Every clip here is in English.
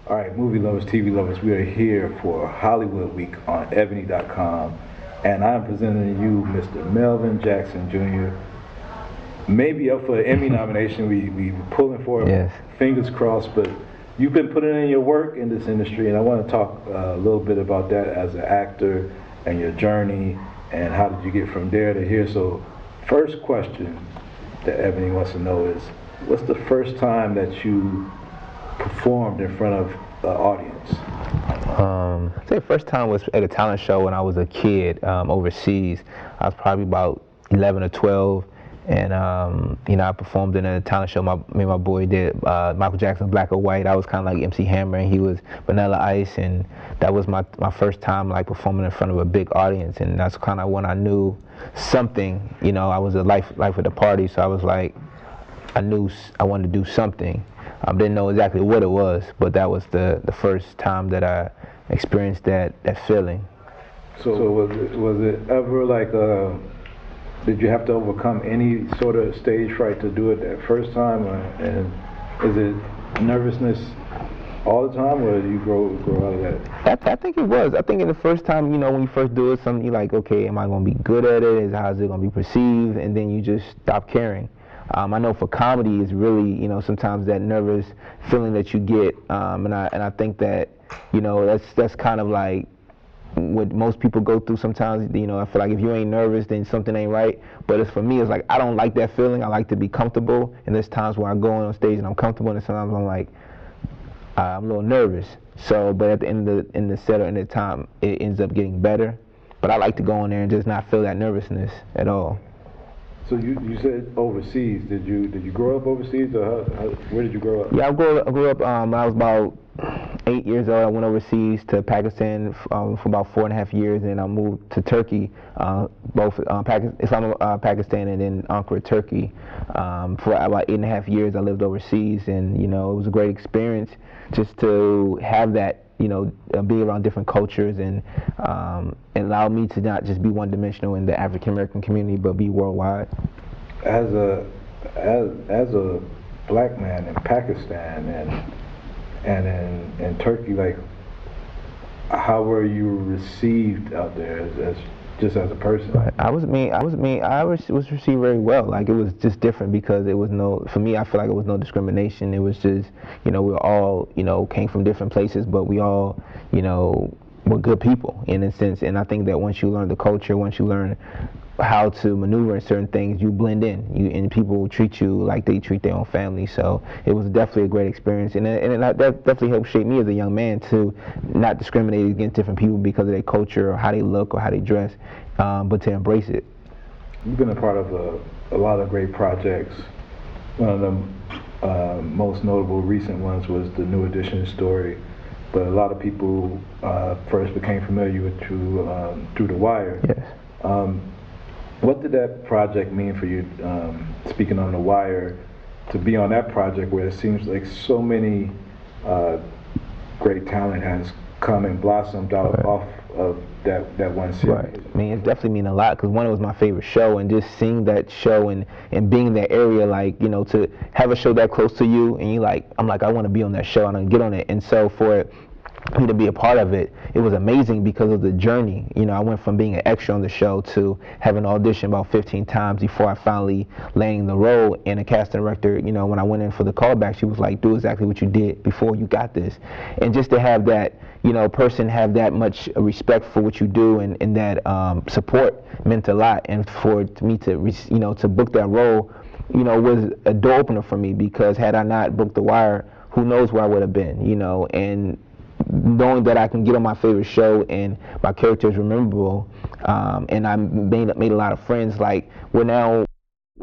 All right, movie lovers, TV lovers, we are here for Hollywood Week on EMMY.com, and I'm presenting you Mr. Melvin Jackson Jr. Maybe up for an Emmy nomination. We pulling for it, Yes. fingers crossed. But you've been putting in your work in this industry, and I want to talk a little bit about that as an actor and your journey, and how did you get from there to here. So, first question that Ebony wants to know is, what's the first time that you performed in front of the audience? I'd say the first time was at a talent show when I was a kid overseas. I was probably about 11 or 12, and I performed in a talent show. Me and my boy did Michael Jackson, Black or White. I was kind of like MC Hammer, and he was Vanilla Ice, and that was my first time like performing in front of a big audience, and that's kind of when I knew something. I was a life of the party, so I was like, I knew I wanted to do something. Didn't know exactly what it was, but that was the first time that I experienced that feeling. So was it ever like did you have to overcome any sort of stage fright to do it that first time, and is it nervousness all the time, or do you grow out of that? I think it was. I think in the first time, when you first do it, something you're like, okay, am I going to be good at it? How's it going to be perceived? And then you just stop caring. I know for comedy is really, sometimes that nervous feeling that you get, and I think that, that's kind of like what most people go through sometimes. I feel like if you ain't nervous, then something ain't right. But for me, it's like I don't like that feeling. I like to be comfortable, and there's times where I go on stage and I'm comfortable, and sometimes I'm like, I'm a little nervous. So, but at the end of the set or end of the time, it ends up getting better. But I like to go in there and just not feel that nervousness at all. So you said overseas. Did you grow up overseas, or where did you grow up? Yeah, I grew up. When I was about 8 years old, I went overseas to Pakistan for about 4.5 years, and I moved to Turkey, both Pakistan and then Ankara, Turkey. For about 8.5 years, I lived overseas, and it was a great experience just to have that. Be around different cultures and allow me to not just be one-dimensional in the African American community, but be worldwide. As a black man in Pakistan and in Turkey, like, how were you received out there as just as a person? Right. I was received very well. Like, it was just different because it was for me, I feel like it was no discrimination. It was just, we were all, came from different places, but we all, were good people in a sense. And I think that once you learn the culture, once you learn how to maneuver in certain things, you blend in. And people treat you like they treat their own family. So it was definitely a great experience, and that definitely helped shape me as a young man to not discriminate against different people because of their culture or how they look or how they dress, but to embrace it. You've been a part of a lot of great projects. One of the most notable recent ones was the New Edition story, but a lot of people first became familiar with you through The Wire. Yes. What did that project mean for you, speaking on The Wire, to be on that project where it seems like so many great talent has come and blossomed out off of that one series? Right. I mean, it definitely mean a lot because one, it was my favorite show, and just seeing that show and being in that area, like, to have a show that close to you, and I'm like, I want to be on that show, and I get on it. And so for me to be a part of it, it was amazing because of the journey. I went from being an extra on the show to having an audition about 15 times before I finally landing the role. And the casting director, when I went in for the callback, she was like, do exactly what you did before, you got this. And just to have that, person have that much respect for what you do and that support meant a lot. And for me to, to book that role, was a door opener for me, because had I not booked The Wire, who knows where I would have been, and knowing that I can get on my favorite show and my character is memorable, and I made a lot of friends. Like, we're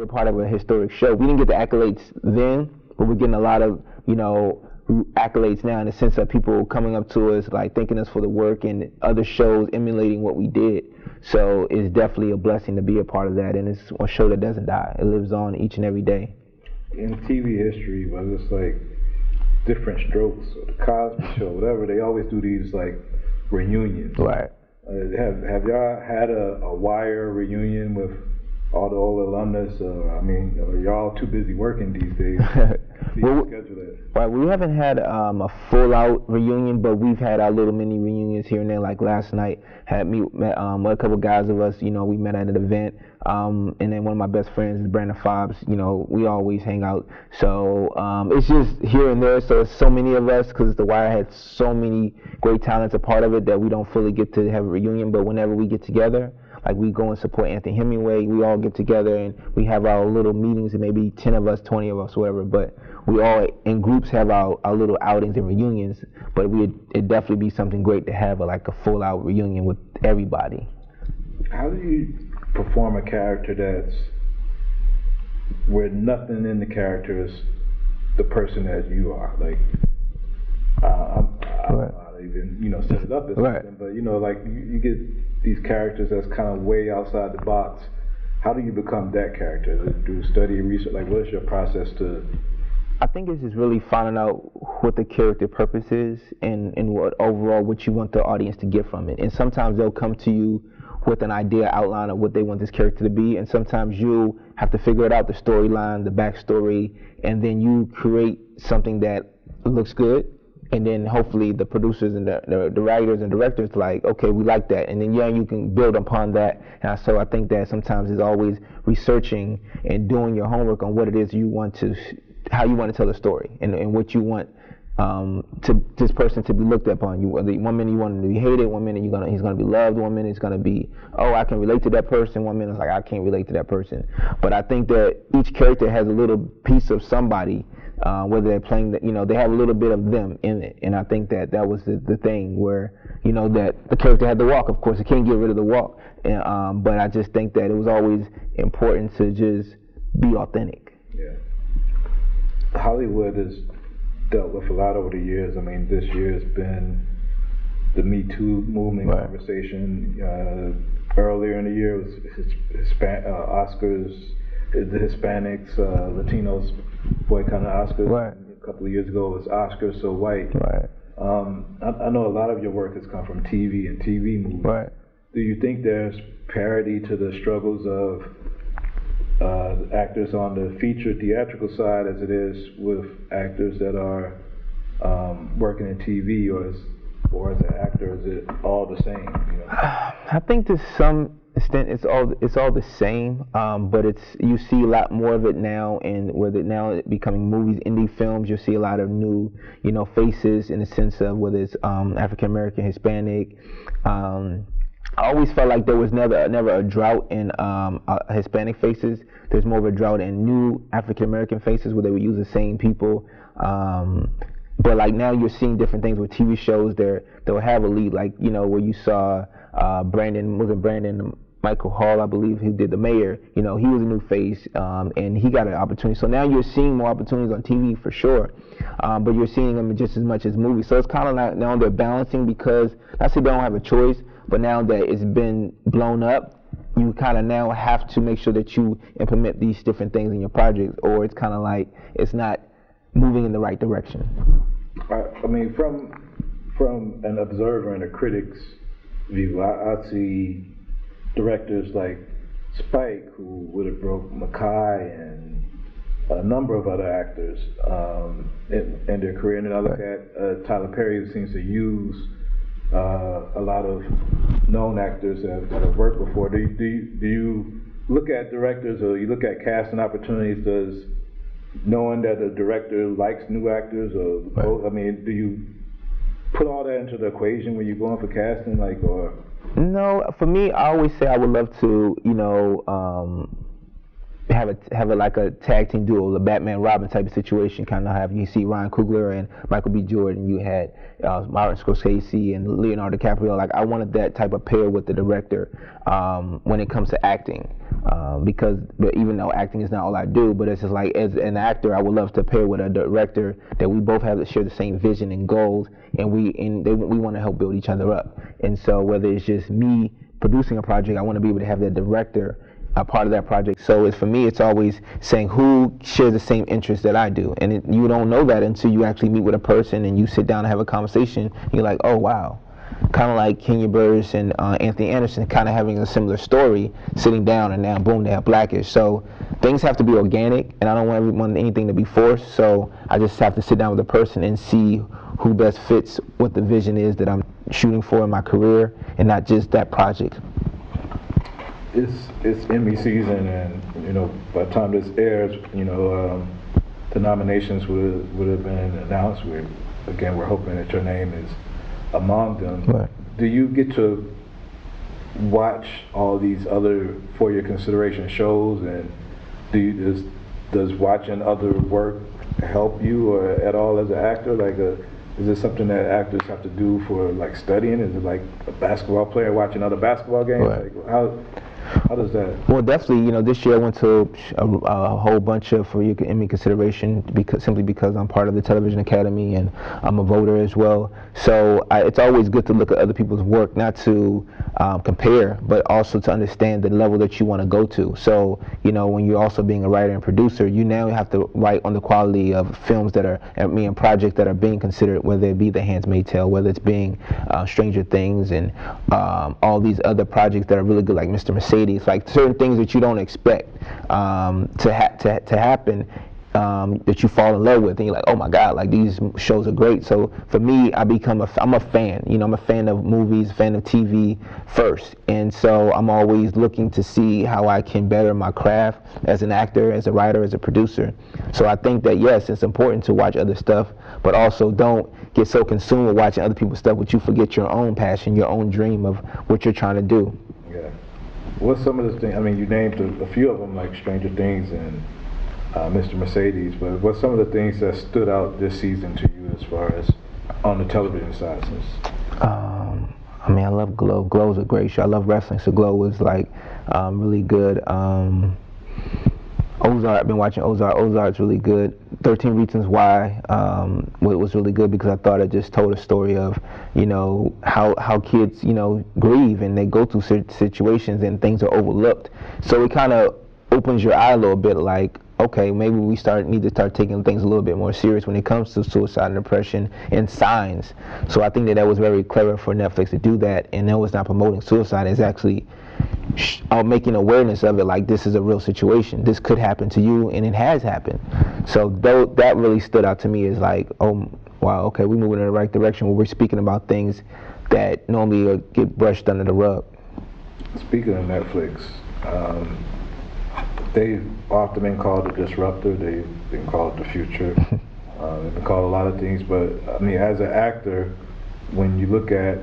part of a historic show. We didn't get the accolades then, but we're getting a lot of accolades now, in the sense of people coming up to us, like, thanking us for the work, and other shows emulating what we did. So it's definitely a blessing to be a part of that, and it's a show that doesn't die. It lives on each and every day. In TV history, whether it's like Different Strokes or the Cosby Show, whatever, they always do these like reunions. Right. Have y'all had a Wire reunion with all the old alumnus? I mean, are y'all too busy working these days? Well, schedule that? right, we haven't had a full out reunion, but we've had our little mini reunions here and there. Like last night, met a couple guys of us. You know, we met at an event. And then one of my best friends is Brandon Fobbs. You know, we always hang out. So it's just here and there. So it's so many of us because The Wire had so many great talents a part of it that we don't fully get to have a reunion. But whenever we get together, like we go and support Anthony Hemingway, we all get together and we have our little meetings, and maybe 10 of us, 20 of us, whatever. But we all in groups have our little outings and reunions. But it'd definitely be something great to have like a full out reunion with everybody. How do you perform a character that's where nothing in the character is the person that you are? Like, I'm not even set it up as something, but like you get these characters that's kind of way outside the box. How do you become that character? Do you study, research? Like, what is your process to? I think it's just really finding out what the character purpose is and what you want the audience to get from it. And sometimes they'll come to you with an idea outline of what they want this character to be, and sometimes you have to figure it out, the storyline, the backstory, and then you create something that looks good, and then hopefully the producers and the writers and directors like, okay, we like that, and then you can build upon that. And so I think that sometimes it's always researching and doing your homework on what it is how you want to tell the story, and what you want to this person to be looked upon. One minute you want him to be hated, one minute he's gonna be loved, one minute it's gonna be, oh, I can relate to that person, one minute it's like I can't relate to that person. But I think that each character has a little piece of somebody, whether they're playing they have a little bit of them in it. And I think that was the thing where that the character had the walk. Of course, it can't get rid of the walk, but I just think that it was always important to just be authentic. Yeah. Hollywood has dealt with a lot over the years. I mean, this year has been the Me Too movement conversation. Earlier in the year was Oscars, the Hispanics, Latinos boycotting Oscars. Right. A couple of years ago it was Oscars So White. Right. I know a lot of your work has come from TV and TV movies. Right. Do you think there's parity to the struggles of actors on the feature theatrical side as it is with actors that are working in TV, or as an actor, is it all the same? I think to some extent it's all the same, but you see a lot more of it now, and now it's becoming movies, indie films. You see a lot of new faces in the sense of whether it's African American, Hispanic. I always felt like there was never a drought in Hispanic faces. There's more of a drought in new African American faces where they would use the same people. But like now you're seeing different things with TV shows. They'll have a lead, like where you saw Brandon Michael Hall, I believe, who did the mayor. He was a new face, and he got an opportunity. So now you're seeing more opportunities on TV for sure, but you're seeing them just as much as movies. So it's kind of like now they're balancing, because not say they don't have a choice, but now that it's been blown up, you kind of now have to make sure that you implement these different things in your projects, or it's kind of like it's not moving in the right direction. I mean, from an observer and a critic's view, I see directors like Spike, who would have broke Mackay and a number of other actors in their career, and then I look at Tyler Perry, who seems to use a lot of known actors that have worked before. Do you look at directors, or you look at casting opportunities? Does knowing that a director likes new actors, or I mean, do you put all that into the equation when you're going for casting, or? No, for me, I always say I would love to, have like a tag team duo, the Batman Robin type of situation. Kind of have you see Ryan Coogler and Michael B. Jordan. You had Martin Scorsese and Leonardo DiCaprio. Like, I wanted that type of pair with the director when it comes to acting, but even though acting is not all I do, but it's just like as an actor, I would love to pair with a director that we both have to share the same vision and goals, and we want to help build each other up. And so whether it's just me producing a project, I want to be able to have that director a part of that project. So for me, it's always saying who shares the same interests that I do, and you don't know that until you actually meet with a person and you sit down and have a conversation. And you're like, oh wow, kind of like Kenya Burris and Anthony Anderson, kind of having a similar story, sitting down and now boom, they have Blackish. So things have to be organic, and I don't want anything to be forced. So I just have to sit down with a person and see who best fits what the vision is that I'm shooting for in my career, and not just that project. It's Emmy season, and by the time this airs, the nominations would have been announced. We're hoping that your name is among them. Right. Do you get to watch all these other for your consideration shows, and does watching other work help you or at all as an actor? Like, is this something that actors have to do for like studying? Is it like a basketball player watching other basketball games? Right. Like, how does that? Well, definitely, this year I went to a whole bunch of for your Emmy consideration simply because I'm part of the Television Academy and I'm a voter as well. So it's always good to look at other people's work, not to compare, but also to understand the level that you want to go to. So, when you're also being a writer and producer, you now have to write on the quality of films that are, and projects that are being considered, whether it be The Handmaid's Tale, whether it's being Stranger Things, and all these other projects that are really good, like Mr. Mercedes. Like certain things that you don't expect to happen, that you fall in love with, and you're like, oh my God, like these shows are great. So for me, I'm a fan. I'm a fan of movies, a fan of TV first, and so I'm always looking to see how I can better my craft as an actor, as a writer, as a producer. So I think that yes, it's important to watch other stuff, but also don't get so consumed with watching other people's stuff that you forget your own passion, your own dream of what you're trying to do. Yeah. What's some of the things? I mean, you named a few of them, like Stranger Things and Mr. Mercedes, but what's some of the things that stood out this season to you as far as on the television side? I love Glow. Glow's a great show. I love wrestling, so Glow was like really good. Ozark, I've been watching Ozark. Ozark's really good. 13 Reasons Why was really good because I thought it just told a story of, how kids, grieve and they go through situations and things are overlooked. So it kind of opens your eye a little bit, like, okay, maybe we need to start taking things a little bit more serious when it comes to suicide and depression and signs. So I think that was very clever for Netflix to do that, and that was not promoting suicide. It's actually making awareness of it, like this is a real situation. This could happen to you, and it has happened. So that really stood out to me as like, oh, wow, okay, we're moving in the right direction where we're speaking about things that normally get brushed under the rug. Speaking of Netflix, they've often been called a disruptor. They've been called the future. They've been called a lot of things, but I mean, as an actor, when you look at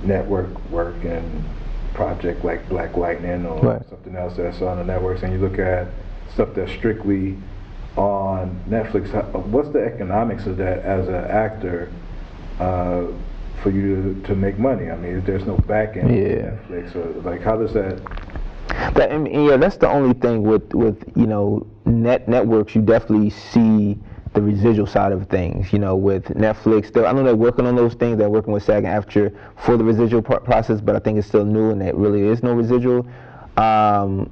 network work and project like Black Lightning or right. something else that's on the networks, and you look at stuff that's strictly on Netflix, what's the economics of that as an actor for you to make money? I mean, there's no back end of Netflix, or like, how does that? That's the only thing with networks. You definitely see the residual side of things. With Netflix, I know they're working on those things. They're working with SAG-AFTRA for the residual process, but I think it's still new and there really is no residual. But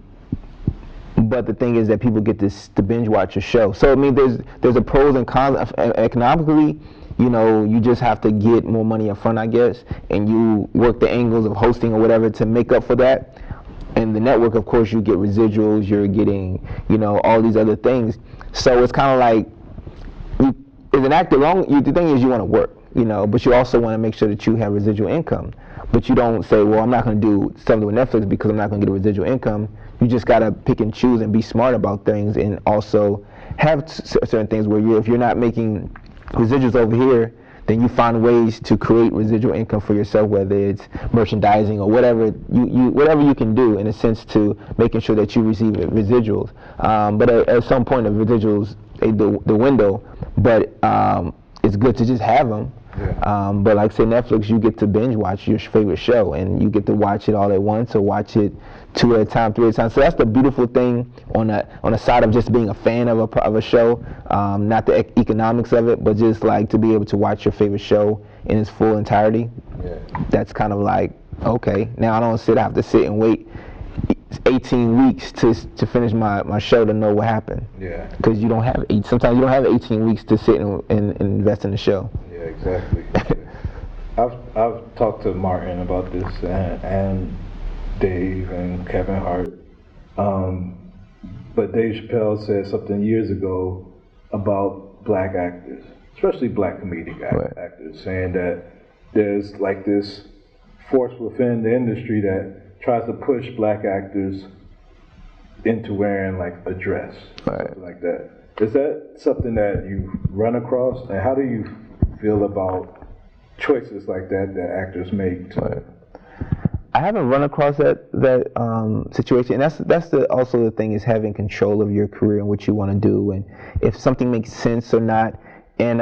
the thing is that people get to binge watch a show. So I mean, there's a pros and cons. Economically, you just have to get more money up front, I guess, and you work the angles of hosting or whatever to make up for that. And the network, of course, you get residuals, you're getting, all these other things. So it's kind of like, as an actor, the thing is you want to work, but you also want to make sure that you have residual income. But you don't say, well, I'm not going to do something with Netflix because I'm not going to get a residual income. You just got to pick and choose and be smart about things, and also have certain things where if you're not making residuals over here, then you find ways to create residual income for yourself, whether it's merchandising or whatever you can do in a sense to making sure that you receive residuals. But at some point, the residuals the window, but it's good to just have them. Yeah. But like say Netflix, you get to binge watch your favorite show, and you get to watch it all at once or watch it 2 at a time, 3 at a time. So that's the beautiful thing on the side of just being a fan of a show, not the economics of it, but just like to be able to watch your favorite show in its full entirety. Yeah. That's kind of like, okay, now I don't have to sit and wait 18 weeks to finish my show to know what happened. Yeah. Because sometimes you don't have 18 weeks to sit and invest in the show. Yeah, exactly. I've talked to Martin about this and Dave and Kevin Hart. Um, but Dave Chappelle said something years ago about black actors, especially black comedic actors, saying that there's like this force within the industry that tries to push black actors into wearing like a dress, something like that. Is that something that you run across, and how do you feel about choices like that that actors make? I haven't run across that situation, and that's also the thing, is having control of your career and what you want to do, and if something makes sense or not. And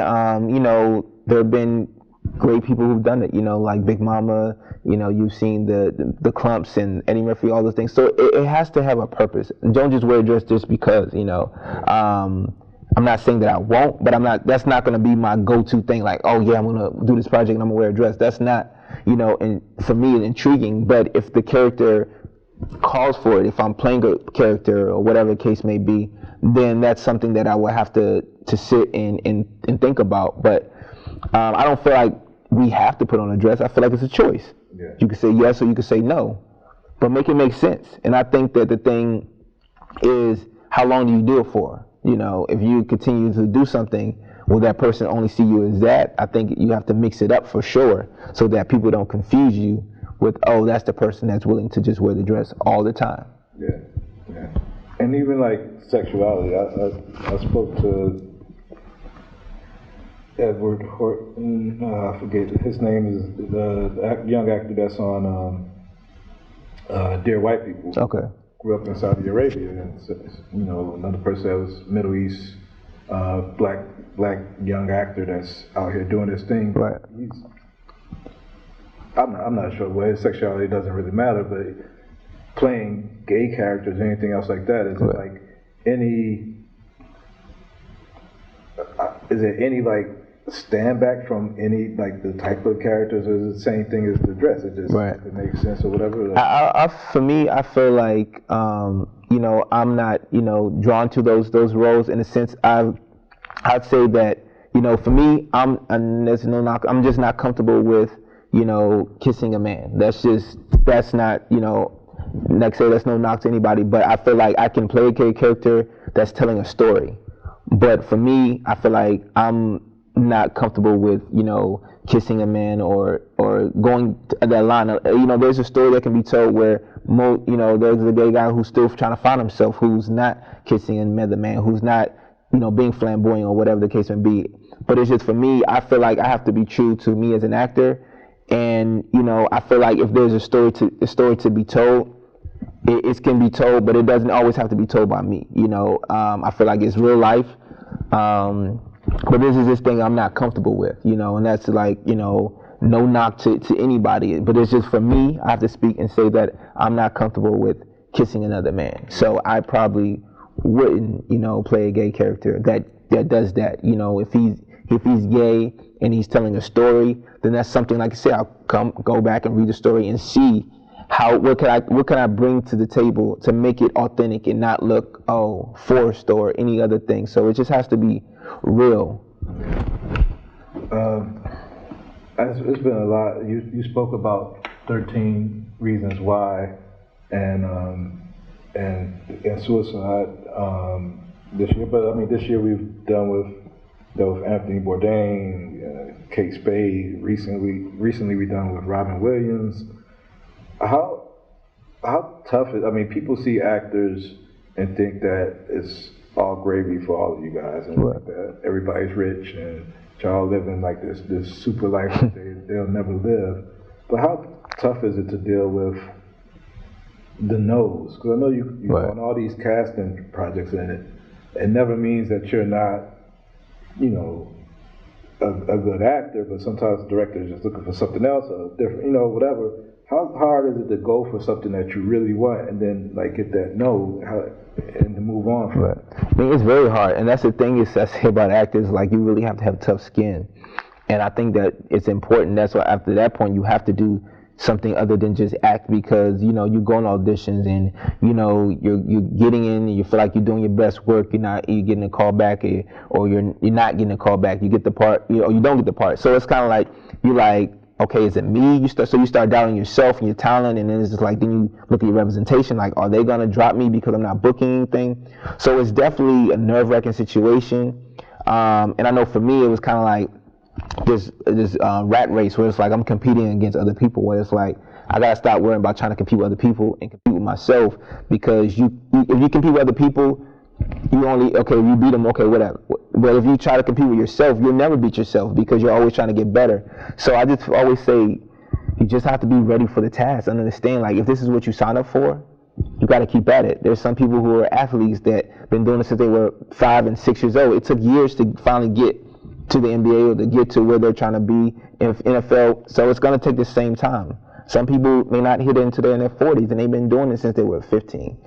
there have been great people who've done it, like Big Mama. You've seen the Clumps and Eddie Murphy, all those things. So it has to have a purpose. Don't just wear a dress just because. I'm not saying that I won't, but that's not going to be my go-to thing. Like, oh yeah, I'm going to do this project and I'm going to wear a dress. That's not, and for me, intriguing. But if the character calls for it, if I'm playing a character or whatever the case may be, then that's something that I will have to sit and think about. But I don't feel like we have to put on a dress. I feel like it's a choice. Yeah. You can say yes or you can say no, but make it make sense. And I think that the thing is, how long do you do it for? If you continue to do something, will that person only see you as that? I think you have to mix it up for sure, so that people don't confuse you with, oh, that's the person that's willing to just wear the dress all the time. Yeah. And even like sexuality, I spoke to Edward Horton, I forget his name, is the young actor that's on Dear White People. Okay. Grew up in Saudi Arabia, and another person that was Middle East, black young actor that's out here doing his thing. Right. I'm not sure. Well, his sexuality doesn't really matter, but playing gay characters, anything else like that, is it like any? Is there any like stand back from any like the type of characters, or is it the same thing as the dress? It just if it makes sense or whatever. For me, I feel like I'm not drawn to those roles in a sense. I'd say that for me, there's no knock. I'm just not comfortable with kissing a man. That's not like say that's no knock to anybody. But I feel like I can play a character that's telling a story. But for me, I feel like I'm not comfortable with kissing a man or going that line. There's a story that can be told where there's a gay guy who's still trying to find himself, who's not kissing another man, who's not being flamboyant or whatever the case may be. But it's just, for me, I feel like I have to be true to me as an actor, and I feel like if there's a story to be told, it can be told, but it doesn't always have to be told by me. I feel like it's real life. But this is this thing I'm not comfortable with, and that's like, no knock to anybody. But it's just, for me, I have to speak and say that I'm not comfortable with kissing another man. So I probably wouldn't, play a gay character that does that. If he's gay and he's telling a story, then that's something, like I say, I'll go back and read the story and see what can I bring to the table to make it authentic and not look forced or any other thing. So it just has to be real. It's been a lot. You spoke about 13 Reasons Why and suicide this year, but I mean this year we've done with Anthony Bourdain, Kate Spade. Recently we done with Robin Williams. How tough is? I mean, people see actors and think that it's all gravy for all of you guys, and like that everybody's rich and y'all living like this super life that they'll never live. But how tough is it to deal with the no's? Because I know you're on all these casting projects, and it never means that you're not, a good actor, but sometimes the director is just looking for something else or different, whatever. How hard is it to go for something that you really want and then like get that no and to move on from it? I mean, it's very hard, and that's the thing I say about actors. Like, you really have to have tough skin, and I think that it's important. That's why after that point you have to do something other than just act, because you go on auditions and you're getting in and you feel like you're doing your best work. You're getting a call back, or you're not getting a call back. You get the part, or you don't get the part. So it's kind of like okay, is it me? So you start doubting yourself and your talent, and then it's just like, then you look at your representation, like, are they gonna drop me because I'm not booking anything? So it's definitely a nerve-wracking situation. And I know for me, it was kind of like this rat race where it's like I'm competing against other people, where it's like I gotta stop worrying about trying to compete with other people and compete with myself, because if you compete with other people, you beat them, okay, whatever. But if you try to compete with yourself, you'll never beat yourself, because you're always trying to get better. So I just always say, you just have to be ready for the task and understand, like, if this is what you sign up for, you got to keep at it. There's some people who are athletes that been doing this since they were 5 and 6 years old. It took years to finally get to the NBA or to get to where they're trying to be in NFL. So it's going to take the same time. Some people may not hit it until they're in their 40s, and they've been doing it since they were 15.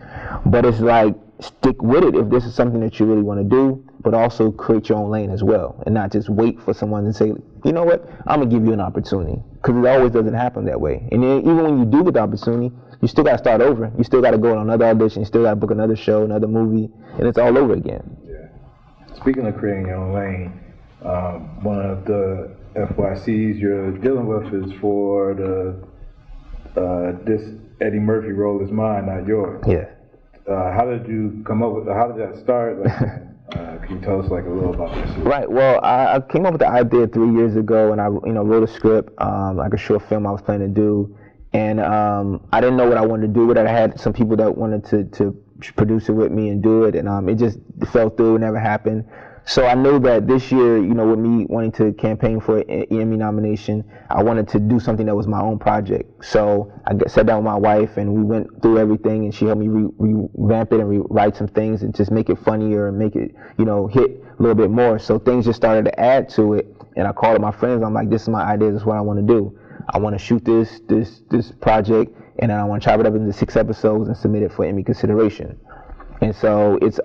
But it's like, stick with it if this is something that you really want to do, but also create your own lane as well, and not just wait for someone to say, you know what, I'm going to give you an opportunity, because it always doesn't happen that way. And then even when you do get the opportunity, you still got to start over. You still got to go on another audition, you still got to book another show, another movie, and it's all over again. Yeah. Speaking of creating your own lane, one of the FYCs you're dealing with is for this Eddie Murphy role is mine, not yours. Yeah. How did you come up with? How did that start? Like, can you tell us like a little about this? Right. Well, I came up with the idea 3 years ago, and I wrote a script, like a short film I was planning to do, and I didn't know what I wanted to do with it. I had some people that wanted to produce it with me and do it, and it just fell through, never happened. So I knew that this year, with me wanting to campaign for an EMMY nomination, I wanted to do something that was my own project. So I sat down with my wife, and we went through everything, and she helped me revamp it and rewrite some things and just make it funnier and make it, hit a little bit more. So things just started to add to it, and I called up my friends. I'm like, this is my idea. This is what I want to do. I want to shoot this project, and then I want to chop it up into 6 episodes and submit it for EMMY consideration. And so it's